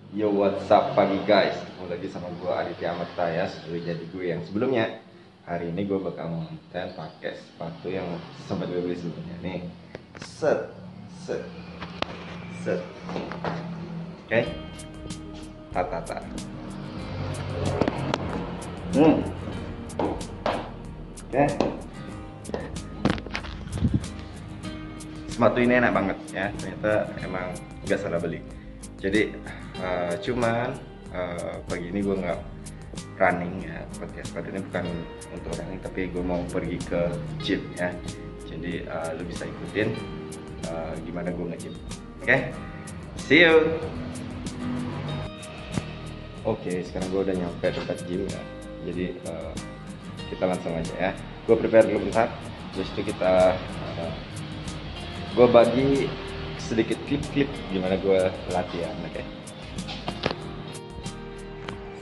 Yo, what's up pagi guys? Ketemu lagi sama gue Aditya Amarta ya, sesuai jadi gue yang sebelumnya. Hari ini gue bakal konten pakai sepatu yang sempat gue beli sebelumnya nih. Set, set, set. Oke, tata. Oke. Sepatu ini enak banget ya, ternyata emang gak salah beli. Jadi cuman pagi ini gue nggak running ya, podcast sepatu ini bukan untuk running, tapi gue mau pergi ke gym ya. Jadi lu bisa ikutin gimana gue nge-gym. Oke, see you. Oke, sekarang gue udah nyampe tempat gym ya. Jadi kita langsung aja ya. Gue prepare dulu bentar, terus itu kita gue bagi sedikit klip-klip gimana gue latihan, oke?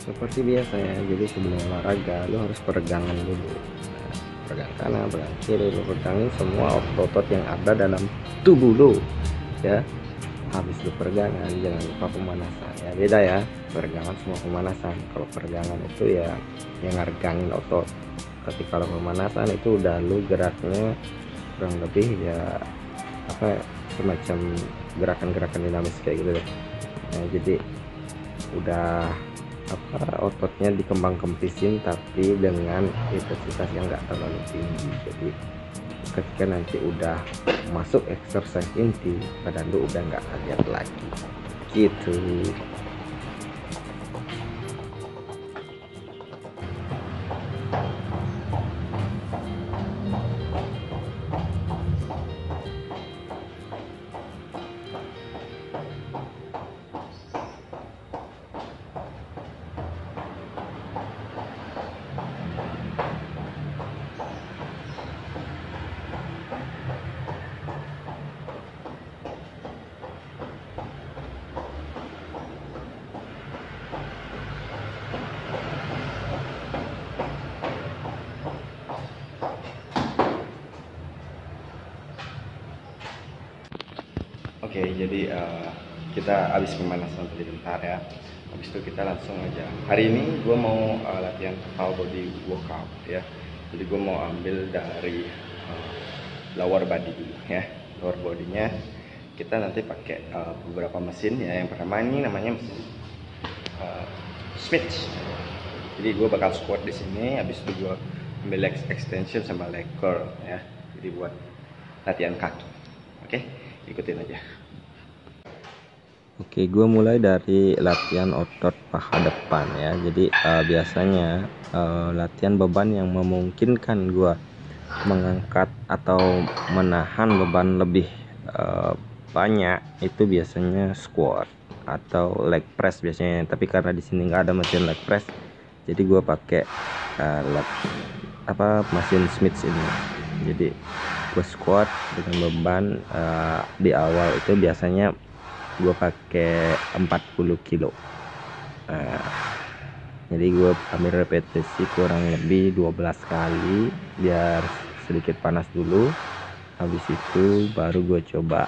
Seperti biasa ya, jadi sebelum olahraga lo harus peregangan dulu. Nah, peregang kanan, peregang kiri, lo pegangin semua otot-otot yang ada dalam tubuh lo ya. Habis lo peregangan, jangan lupa pemanasan ya. Beda ya, peregangan semua pemanasan. Kalau peregangan itu ya yang ngeregangin otot. Ketika lo pemanasan itu udah lo geraknya kurang lebih ya apa, semacam gerakan-gerakan dinamis kayak gitu deh. Nah, jadi udah apa, ototnya dikembang kempisin tapi dengan intensitas yang enggak terlalu tinggi. Jadi ketika nanti udah masuk exercise inti, badan lu udah nggak kaget lagi gitu. Oke, jadi kita habis pemanasan tadi bentar ya. Habis itu kita langsung aja. Hari ini gue mau latihan full body workout ya. Jadi gue mau ambil dari lower body dulu ya. Lower bodinya kita nanti pakai beberapa mesin ya. Yang pertama ini namanya mesin Smith. Jadi gue bakal squat di sini. Habis itu gue ambil leg extension sama leg curl ya. Jadi buat latihan kaki. Oke, ikutin aja. Oke, gue mulai dari latihan otot paha depan ya. Jadi biasanya latihan beban yang memungkinkan gue mengangkat atau menahan beban lebih banyak itu biasanya squat atau leg press biasanya. Tapi karena di sini nggak ada mesin leg press, jadi gue pakai mesin Smith ini. Jadi gue squat dengan beban di awal itu biasanya gue pakai 40 kilo. Jadi gue ambil repetisi kurang lebih 12 kali biar sedikit panas dulu. Habis itu baru gue coba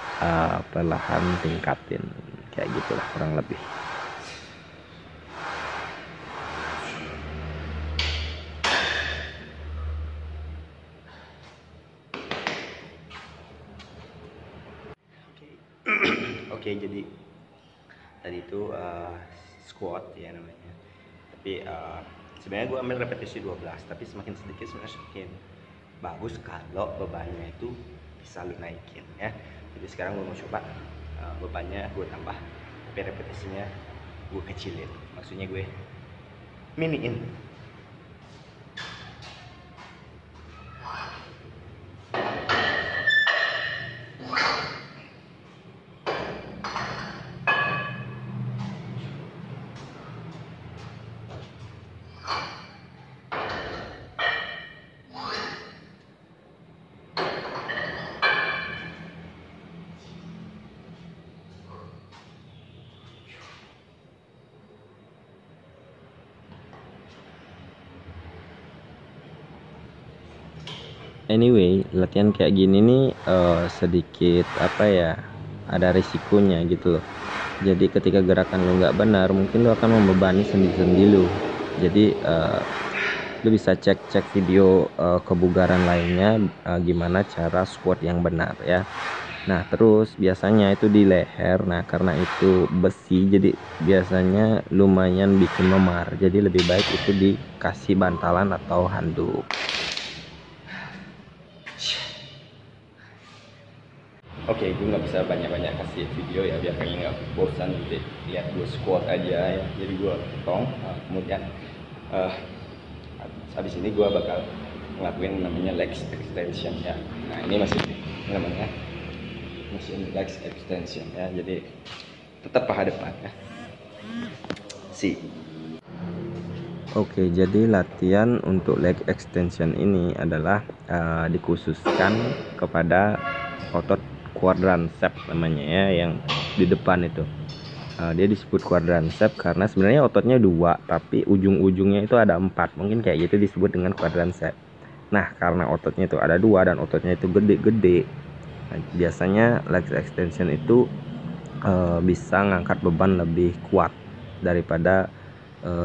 perlahan tingkatin kayak gitulah kurang lebih. Oke, jadi tadi itu squat ya namanya. Tapi sebenarnya gue ambil repetisi 12, tapi semakin sedikit sebenarnya semakin bagus kalau bebannya itu bisa lu naikin ya. Jadi sekarang gue mau coba bebannya gue tambah, tapi repetisinya gue kecilin. Maksudnya gue miniin. Anyway, latihan kayak gini nih sedikit apa ya, ada risikonya gitu loh. Jadi ketika gerakan lu nggak benar, mungkin lu akan membebani sendi-sendi lu. Jadi lu bisa cek video kebugaran lainnya, gimana cara squat yang benar ya. Nah terus biasanya itu di leher, nah karena itu besi jadi biasanya lumayan bikin memar, jadi lebih baik itu dikasih bantalan atau handuk. Oke, gue nggak bisa banyak-banyak kasih video ya biar kalian nggak bosan gitu lihat gue squat aja ya. Jadi gue potong, kemudian habis ini gue bakal ngelakuin namanya leg extension ya. Nah ini masih namanya leg extension ya. Jadi tetap paha depan ya. Oke, jadi latihan untuk leg extension ini adalah dikhususkan kepada otot quadriceps namanya ya, yang di depan itu. Dia disebut quadriceps karena sebenarnya ototnya dua, tapi ujung-ujungnya itu ada 4, mungkin kayak gitu disebut dengan quadriceps. Nah, karena ototnya itu ada 2 dan ototnya itu gede-gede, nah, biasanya leg extension itu bisa ngangkat beban lebih kuat daripada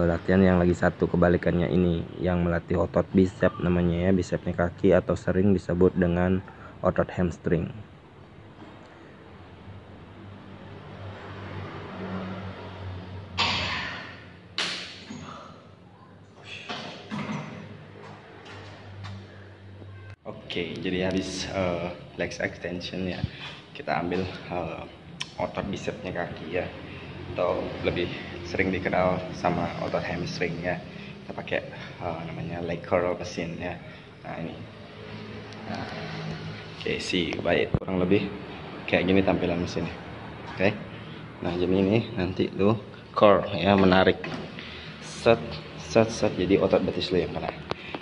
latihan yang lagi satu, kebalikannya ini yang melatih otot bicep namanya ya, bicepnya kaki atau sering disebut dengan otot hamstring. Oke, jadi habis leg extension ya, kita ambil otot bicepnya kaki ya, atau lebih sering dikenal sama otot hamstring ya. Kita pakai namanya leg curl machine ya. Nah ini, nah, oke sih, baik, kurang lebih kayak gini tampilan mesinnya. Oke, nah jadi ini nanti lu curl ya, menarik, set set set, jadi otot betis lu yang kena.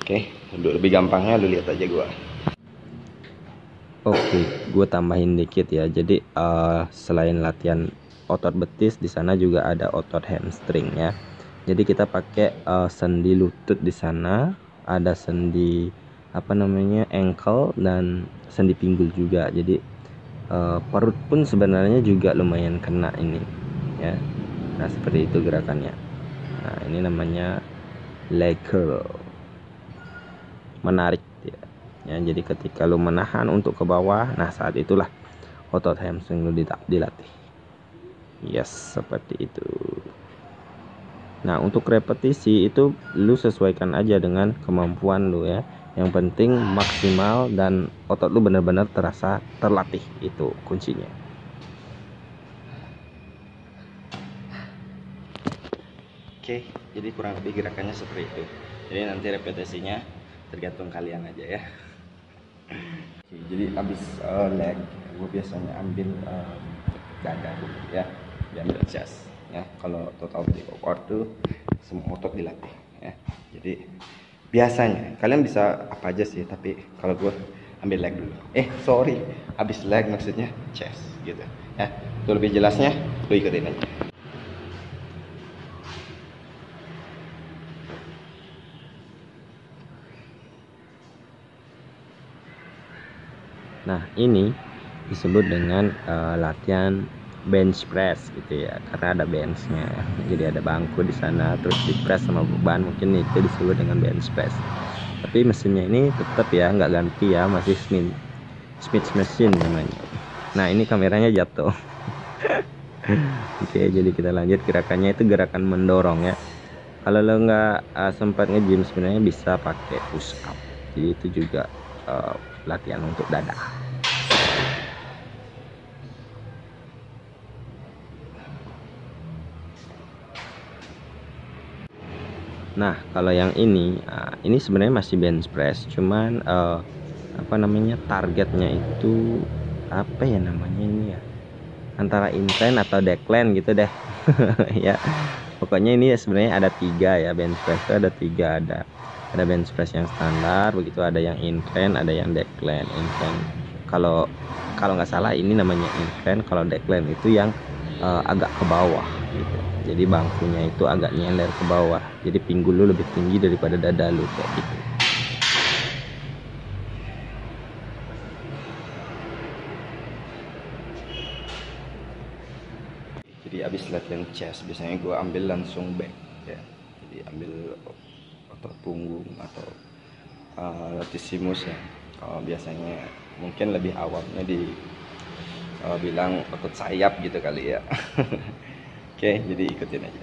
Oke, lebih gampangnya lu lihat aja gua. Oke, gue tambahin dikit ya. Jadi selain latihan otot betis, di sana juga ada otot hamstring ya. Jadi kita pakai sendi lutut di sana, ada sendi apa namanya ankle dan sendi pinggul juga. Jadi perut pun sebenarnya juga lumayan kena ini ya. Nah seperti itu gerakannya. Nah ini namanya leg curl, menarik ya. Jadi ketika lu menahan untuk ke bawah, nah saat itulah otot hamstring lu dilatih. Yes, seperti itu. Nah untuk repetisi itu lu sesuaikan aja dengan kemampuan lu ya. Yang penting maksimal dan otot lu benar-benar terasa terlatih, itu kuncinya. Oke, jadi kurang lebih gerakannya seperti itu. Jadi nanti repetisinya tergantung kalian aja ya. Oke, jadi abis leg, gue biasanya ambil dada dulu ya, diambil chest ya. Kalau total body workout tuh semua otot dilatih ya. Jadi biasanya kalian bisa apa aja sih, tapi kalau gue ambil leg dulu. Sorry, abis leg maksudnya chest gitu ya. Itu lebih jelasnya lu ikutin aja. Nah ini disebut dengan latihan bench press gitu ya, karena ada benchnya. Jadi ada bangku di sana, terus di press sama beban, mungkin itu disebut dengan bench press. Tapi mesinnya ini tetap ya nggak ganti ya, masih Smith machine namanya. Nah ini kameranya jatuh. Oke, jadi kita lanjut gerakannya, itu gerakan mendorong ya. Kalau lo nggak sempat nge-gym sebenarnya bisa pakai push up, jadi itu juga latihan untuk dada. Nah kalau yang ini sebenarnya masih bench press, cuman apa namanya, targetnya itu apa ya namanya ini ya, antara incline atau decline gitu deh. Ya pokoknya ini sebenarnya ada 3 ya, bench press itu ada 3, ada bench press yang standar, begitu ada yang incline, ada yang decline. Incline kalau nggak salah ini namanya incline, kalau decline itu yang agak ke bawah gitu. Jadi bangkunya itu agak nyender ke bawah, jadi pinggul lu lebih tinggi daripada dada lu kayak gitu. Jadi latihan chest biasanya gue ambil langsung back ya, jadi ambil otot punggung atau latissimus ya. Kalau biasanya mungkin lebih awamnya di bilang otot sayap gitu kali ya. Oke, jadi ikutin aja.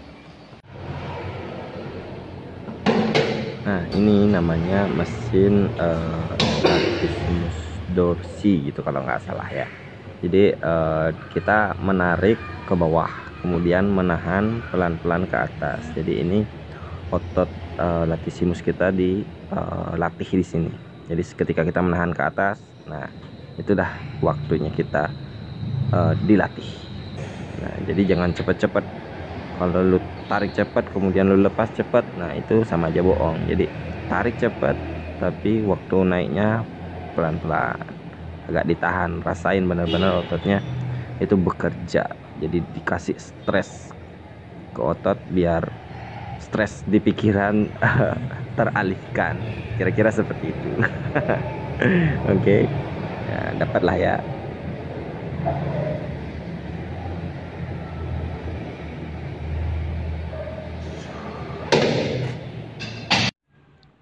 Nah, ini namanya mesin latissimus dorsi gitu kalau nggak salah ya. Jadi kita menarik ke bawah, kemudian menahan pelan-pelan ke atas. Jadi ini otot latissimus kita dilatih di sini. Jadi ketika kita menahan ke atas, nah itu dah waktunya kita dilatih. Nah, jadi jangan cepet-cepet. Kalau lu tarik cepat kemudian lu lepas cepat, nah itu sama aja bohong. Jadi tarik cepat tapi waktu naiknya pelan-pelan, agak ditahan, rasain benar-benar ototnya itu bekerja. Jadi dikasih stres ke otot biar stres di pikiran teralihkan, kira-kira seperti itu. Oke, ya, dapatlah ya.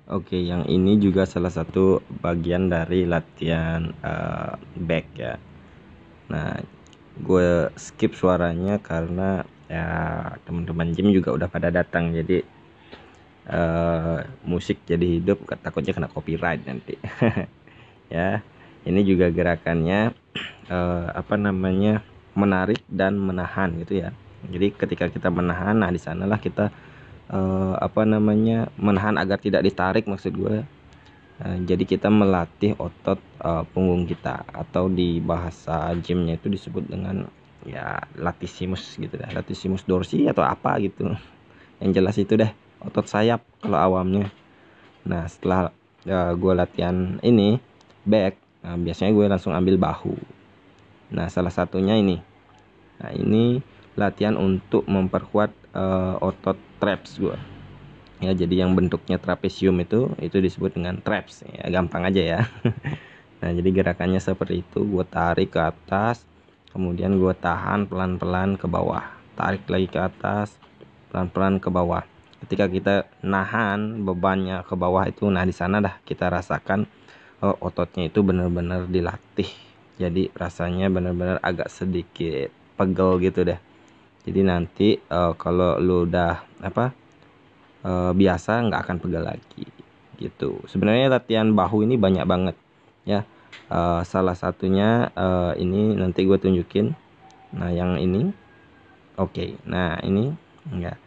Oke, yang ini juga salah satu bagian dari latihan back ya. Nah, gue skip suaranya karena ya teman-teman gym juga udah pada datang, jadi musik jadi hidup, takutnya kena copyright nanti. Ya, ini juga gerakannya apa namanya, menarik dan menahan gitu ya. Jadi ketika kita menahan, nah di sanalah kita apa namanya, menahan agar tidak ditarik maksud gue. Jadi kita melatih otot punggung kita, atau di bahasa gymnya itu disebut dengan ya latissimus gitu ya, latissimus dorsi atau apa gitu. Yang jelas itu deh, otot sayap kalau awamnya. Nah, setelah gue latihan ini back, nah, biasanya gue langsung ambil bahu. Nah, salah satunya ini. Nah, ini latihan untuk memperkuat otot traps gue. Ya, jadi yang bentuknya trapesium itu disebut dengan traps ya, gampang aja ya. Nah, jadi gerakannya seperti itu, gue tarik ke atas, kemudian gue tahan pelan-pelan ke bawah, tarik lagi ke atas, pelan-pelan ke bawah. Ketika kita nahan bebannya ke bawah itu, nah di sana dah kita rasakan ototnya itu benar-benar dilatih. Jadi rasanya benar-benar agak sedikit pegel gitu deh. Jadi nanti kalau lu udah biasa, nggak akan pegel lagi gitu. Sebenarnya latihan bahu ini banyak banget ya. Salah satunya ini nanti gue tunjukin. Nah, yang ini oke. Nah, ini enggak.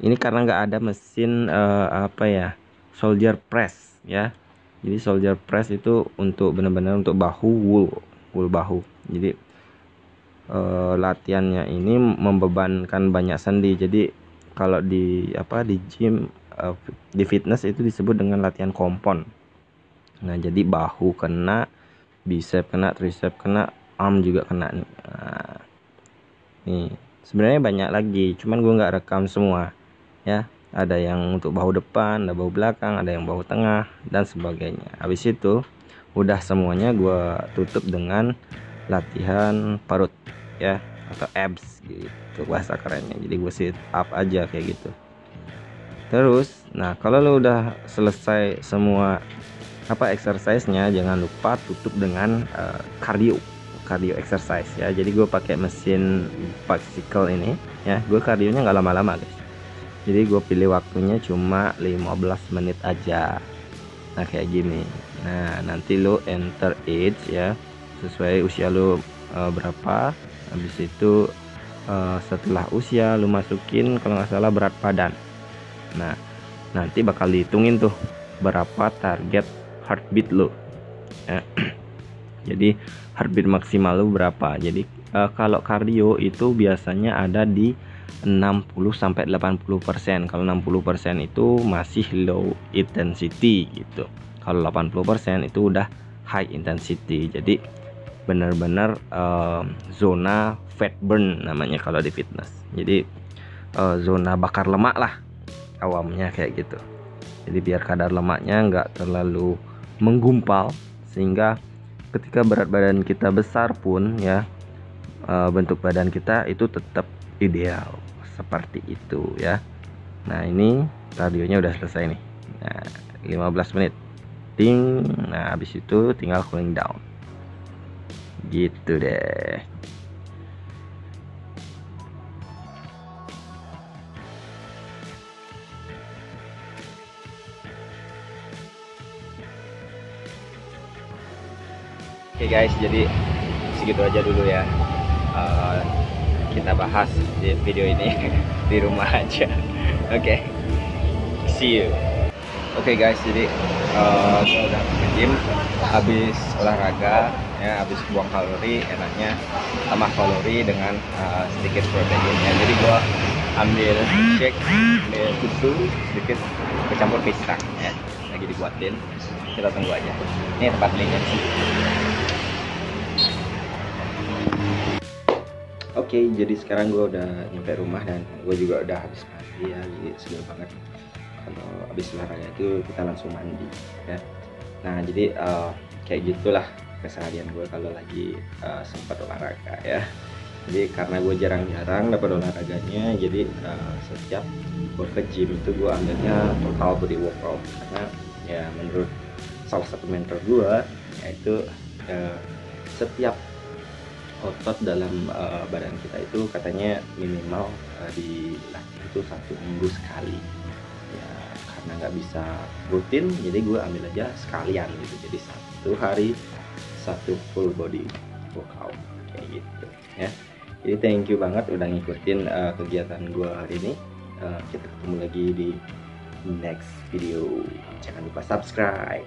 Ini karena nggak ada mesin soldier press ya. Jadi soldier press itu untuk benar-benar untuk bahu, wool bahu. Jadi latihannya ini membebankan banyak sendi. Jadi kalau di gym, di fitness itu disebut dengan latihan kompon. Nah, jadi bahu kena, bicep kena, tricep kena, arm juga kena nih. Nah, nih sebenarnya banyak lagi, cuman gue nggak rekam semua ya. Ada yang untuk bahu depan, ada bahu belakang, ada yang bahu tengah dan sebagainya. Habis itu udah semuanya gue tutup dengan latihan perut ya, atau abs gitu bahasa kerennya. Jadi gue sit up aja kayak gitu. Terus nah, kalau lo udah selesai semua exercise-nya, jangan lupa tutup dengan cardio exercise ya. Jadi gue pakai mesin bicycle ini ya. Gue cardionya nggak lama-lama guys. Jadi gue pilih waktunya cuma 15 menit aja. Nah, kayak gini. Nah, nanti lo enter age ya, sesuai usia lo berapa. Habis itu setelah usia lu masukin kalau nggak salah berat badan. Nah, nanti bakal dihitungin tuh berapa target heartbeat lu ya. Jadi heartbeat maksimal lu berapa. Jadi kalau kardio itu biasanya ada di 60-80%. Kalau 60% itu masih low intensity gitu. Kalau 80% itu udah high intensity. Jadi benar-benar zona fat burn namanya kalau di fitness. Jadi zona bakar lemak lah awamnya kayak gitu. Jadi biar kadar lemaknya nggak terlalu menggumpal, sehingga ketika berat badan kita besar pun ya, bentuk badan kita itu tetap ideal seperti itu ya. Nah ini radionya udah selesai nih. Nah 15 menit ting. Nah habis itu tinggal cooling down gitu deh. Oke guys, jadi segitu aja dulu ya. Kita bahas di video ini di rumah aja. Oke, see you. Oke guys, jadi saya udah ke gym, habis olahraga ya, habis buang kalori, enaknya tambah kalori dengan sedikit protein ya. Jadi gua ambil shake, ambil susu sedikit, kecampur pisang ya, lagi dibuatin. Kita tunggu aja. Ini tempat belinya sih. Oke, jadi sekarang gue udah nyampe rumah dan gue juga udah habis mandi ya, jadi segar banget. Kalau habis olahraga itu kita langsung mandi ya. Nah jadi kayak gitulah keseharian gue kalau lagi sempat olahraga ya. Jadi karena gue jarang-jarang dapat olahraganya, jadi setiap gue ke gym itu gue ambilnya total body workout, karena ya menurut salah satu mentor gue yaitu setiap otot dalam badan kita itu katanya minimal dilatih itu 1 minggu sekali ya, karena nggak bisa rutin jadi gue ambil aja sekalian gitu, jadi 1 hari 1 full body workout kayak gitu ya. Jadi thank you banget udah ngikutin kegiatan gue hari ini. Kita ketemu lagi di next video, jangan lupa subscribe.